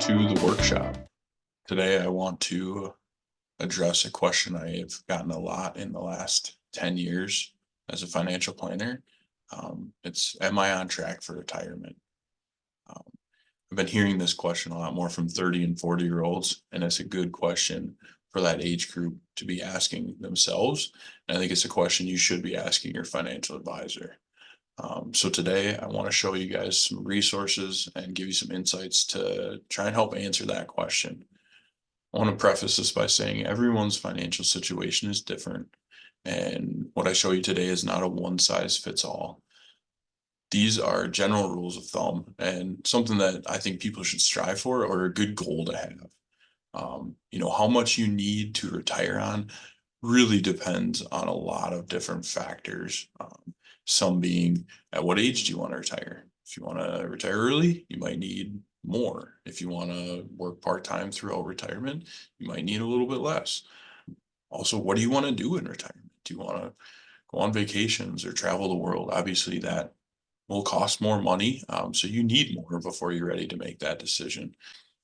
to the workshop. Today, I want to address a question I have gotten a lot in the last 10 years as a financial planner. It's, am I on track for retirement? Um, I've been hearing this question a lot more from 30 and 40-year-olds, and it's a good question for that age group to be asking themselves. And I think it's a question you should be asking your financial advisor. So today I want to show you guys some resources and give you some insights to try and help answer that question. I want to preface this by saying everyone's financial situation is different, and what I show you today is not a one size fits all. These are general rules of thumb and something that I think people should strive for or a good goal to have. How much you need to retire on really depends on a lot of different factors. Some being, at what age do you want to retire? If you want to retire early, you might need more. If you want to work part-time throughout retirement, you might need a little bit less. Also, what do you want to do in retirement? Do you want to go on vacations or travel the world? Obviously, that will cost more money. So you need more before you're ready to make that decision.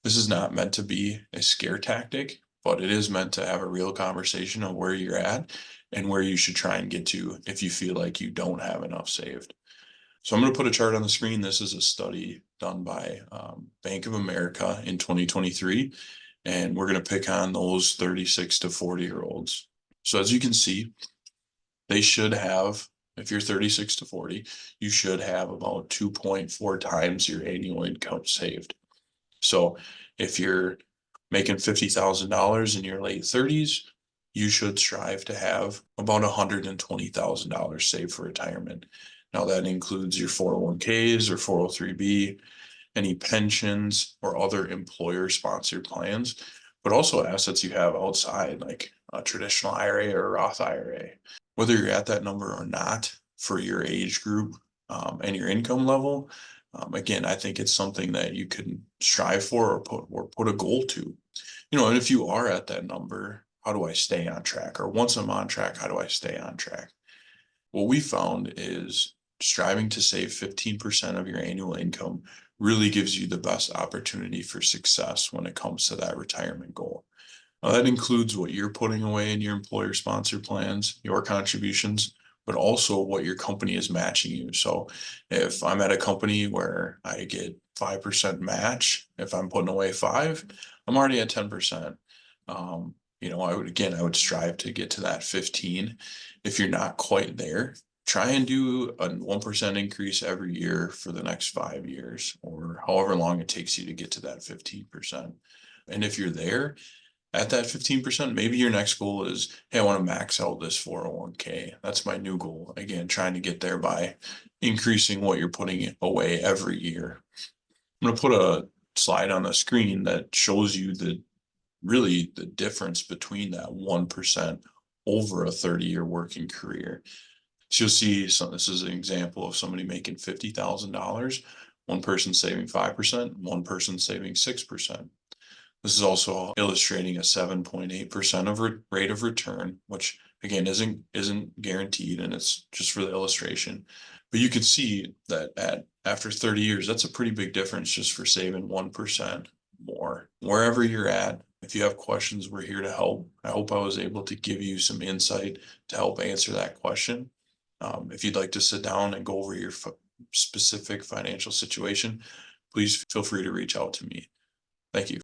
This is not meant to be a scare tactic, but it is meant to have a real conversation on where you're at and where you should try and get to if you feel like you don't have enough saved. So I'm going to put a chart on the screen. This is a study done by Bank of America in 2023, and we're going to pick on those 36 to 40-year-olds. So as you can see, they should have, if you're 36 to 40, you should have about 2.4 times your annual income saved. So if you're making $50,000 in your late 30s, you should strive to have about $120,000 saved for retirement. Now that includes your 401ks or 403b, any pensions or other employer sponsored plans, but also assets you have outside like a traditional IRA or a Roth IRA. Whether you're at that number or not for your age group and your income level, again, I think it's something that you can strive for or put a goal to. And if you are at that number, how do I stay on track? Or once I'm on track, how do I stay on track? What we found is striving to save 15% of your annual income really gives you the best opportunity for success when it comes to that retirement goal. Now, that includes what you're putting away in your employer sponsored plans, your contributions, but also what your company is matching you. So if I'm at a company where I get 5% match, if I'm putting away 5, I'm already at 10%. I would strive to get to that 15. If you're not quite there, try and do a 1% increase every year for the next 5 years or however long it takes you to get to that 15%. And if you're there, at that 15%, maybe your next goal is, hey, I want to max out this 401k. That's my new goal. Again, trying to get there by increasing what you're putting away every year. I'm going to put a slide on the screen that shows you the difference between that 1% over a 30-year working career. So you'll see, this is an example of somebody making $50,000, one person saving 5%, one person saving 6%. This is also illustrating a 7.8% rate of return, which again isn't guaranteed, and it's just for the illustration. But you can see that after 30 years, that's a pretty big difference just for saving 1% more. Wherever you're at, if you have questions, we're here to help. I hope I was able to give you some insight to help answer that question. If you'd like to sit down and go over your specific financial situation, please feel free to reach out to me. Thank you.